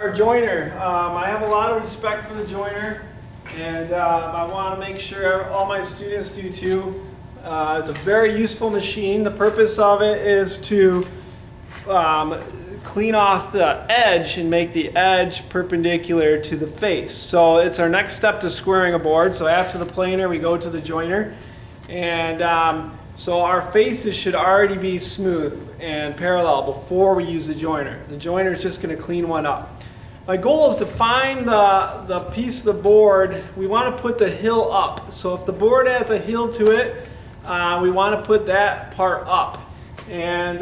Our joiner, I have a lot of respect for the joiner, and I want to make sure all my students do too. It's a very useful machine. The purpose of it is to clean off the edge and make the edge perpendicular to the face. So it's our next step to squaring a board. So after the planer, we go to the joiner, and so our faces should already be smooth and parallel before we use the joiner. The joiner is just going to clean one up. My goal is to find the piece of the board. We want to put the hill up. So if the board has a hill to it, we want to put that part up. And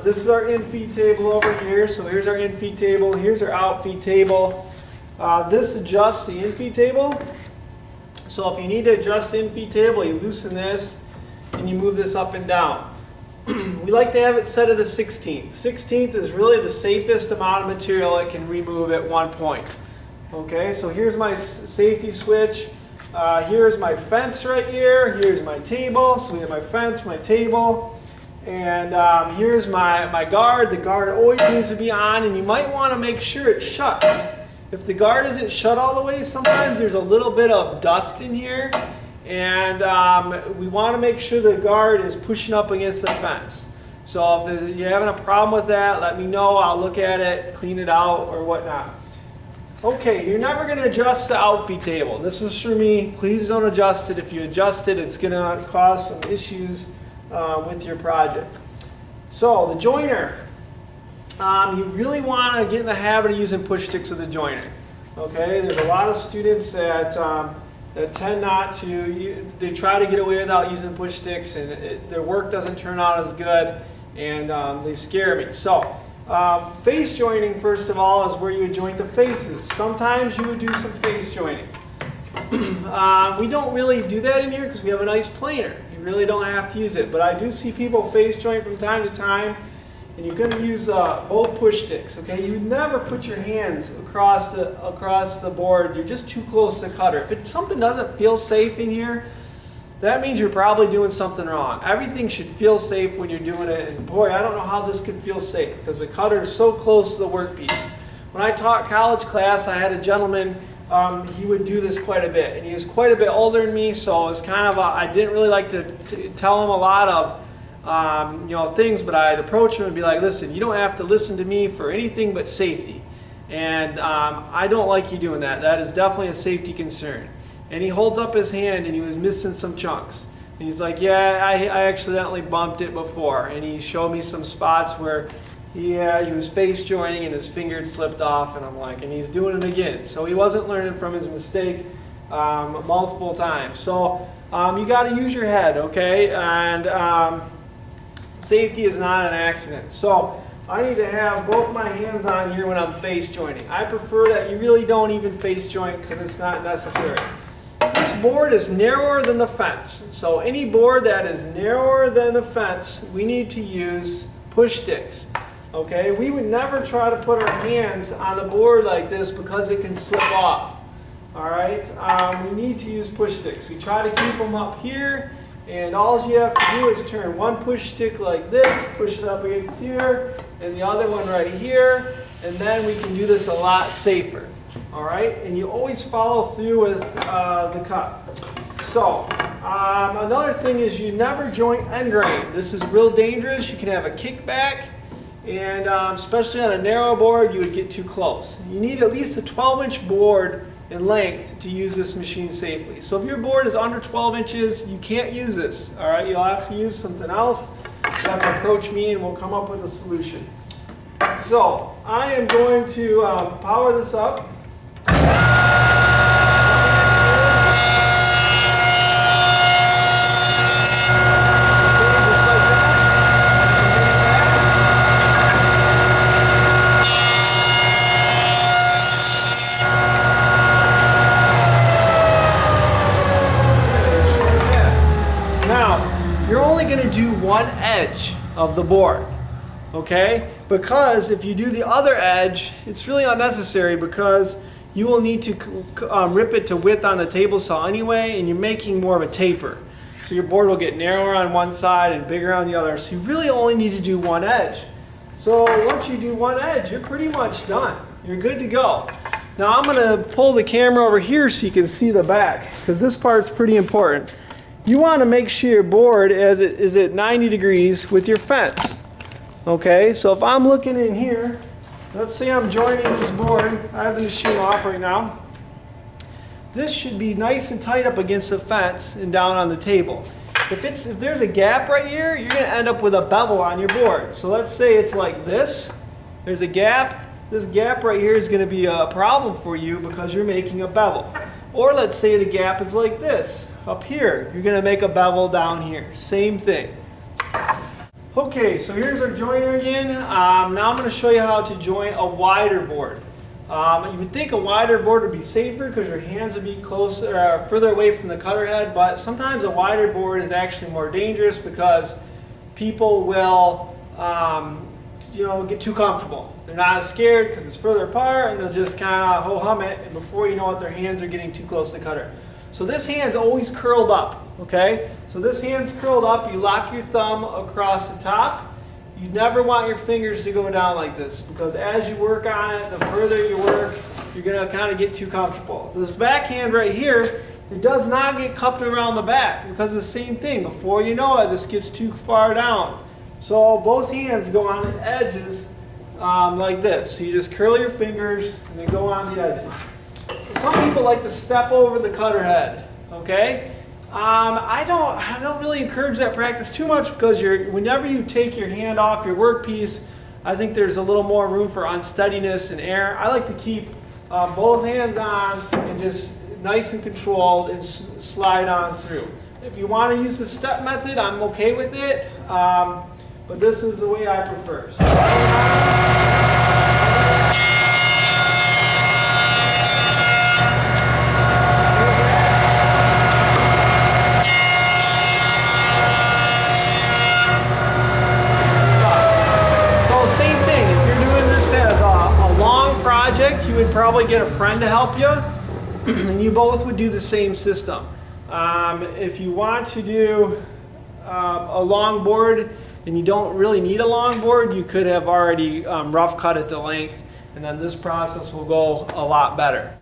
this is our in-feed table over here. So here's our in-feed table. Here's our out-feed table. This adjusts the in-feed table. So if you need to adjust the in-feed table, you loosen this and you move this up and down. We like to have it set at a 16th. 16th is really the safest amount of material it can remove at one point. Okay, so here's my safety switch. Here's my fence right here. Here's my table. So we have my fence, my table. And here's my guard. The guard always needs to be on, and you might want to make sure it shuts. If the guard isn't shut all the way, sometimes there's a little bit of dust in here. And we want to make sure the guard is pushing up against the fence. So if you're having a problem with that, let me know. I'll look at it, clean it out, or whatnot. Okay, you're never going to adjust the out-feed table. This is for me. Please don't adjust it. If you adjust it, it's going to cause some issues with your project. So the joiner, you really want to get in the habit of using push sticks with the joiner. Okay, there's a lot of students that tend not to. They try to get away without using push sticks, and their work doesn't turn out as good, and they scare me. So face joining, first of all, is where you would joint the faces. Sometimes you would do some face joining. We don't really do that in here because we have a nice planer. You really don't have to use it, but I do see people face joint from time to time, and you're going to use both push sticks. Okay, you never put your hands across the board. You're just too close to the cutter. If something doesn't feel safe in here, that means you're probably doing something wrong. Everything should feel safe when you're doing it. And boy, I don't know how this could feel safe because the cutter is so close to the workpiece. When I taught college class, I had a gentleman. He would do this quite a bit, and he was quite a bit older than me. So it's kind of I didn't really like to tell him a lot of things, but I'd approach him and be like, listen, you don't have to listen to me for anything but safety. And I don't like you doing that. That is definitely a safety concern. And he holds up his hand, and he was missing some chunks. And he's like, yeah, I accidentally bumped it before. And he showed me some spots where he was face joining and his finger had slipped off. And I'm like, and he's doing it again. So he wasn't learning from his mistake multiple times. So you got to use your head, okay? And safety is not an accident. So I need to have both my hands on here when I'm face joining. I prefer that you really don't even face joint because it's not necessary. This board is narrower than the fence. So any board that is narrower than the fence, we need to use push sticks. Okay, we would never try to put our hands on a board like this because it can slip off. All right, we need to use push sticks. We try to keep them up here. And all you have to do is turn one push stick like this, push it up against here, and the other one right here, and then we can do this a lot safer. All right, and you always follow through with the cut. So another thing is you never joint end grain. This is real dangerous. You can have a kickback, and especially on a narrow board, you would get too close. You need at least a 12-inch board in length to use this machine safely. So if your board is under 12 inches, you can't use this. All right, you'll have to use something else. You'll have to approach me and we'll come up with a solution. So I am going to power this up. You're only going to do one edge of the board, okay? Because if you do the other edge, it's really unnecessary because you will need to rip it to width on the table saw anyway, and you're making more of a taper. So your board will get narrower on one side and bigger on the other. So you really only need to do one edge. So once you do one edge, you're pretty much done. you're good to go. Now I'm going to pull the camera over here so you can see the back, because this part's pretty important. You want to make sure your board is at 90 degrees with your fence. Okay, so if I'm looking in here, let's say I'm joining this board. I have the machine off right now. This should be nice and tight up against the fence and down on the table. If there's a gap right here, you're going to end up with a bevel on your board. So let's say it's like this. There's a gap. This gap right here is going to be a problem for you because you're making a bevel. Or let's say the gap is like this. Up here, you're going to make a bevel down here. Same thing. Okay, so here's our joiner again. Now I'm going to show you how to join a wider board. You would think a wider board would be safer because your hands would be closer, further away from the cutter head, but sometimes a wider board is actually more dangerous because people will get too comfortable. They're not as scared because it's further apart, and they'll just kind of ho-hum it, and before you know it, their hands are getting too close to the cutter. So this hand's always curled up, okay? So this hand's curled up, you lock your thumb across the top. You never want your fingers to go down like this because as you work on it, the further you work, you're going to kind of get too comfortable. This backhand right here, it does not get cupped around the back because it's the same thing. Before you know it, this gets too far down. So both hands go on the edges like this. So you just curl your fingers and they go on the edges. So some people like to step over the cutter head, okay? I don't really encourage that practice too much because whenever you take your hand off your workpiece, I think there's a little more room for unsteadiness and error. I like to keep both hands on and just nice and controlled and slide on through. If you want to use the step method, I'm okay with it, but this is the way I prefer. You would probably get a friend to help you, and you both would do the same system. If you want to do a long board and you don't really need a long board, you could have already rough cut it to length, and then this process will go a lot better.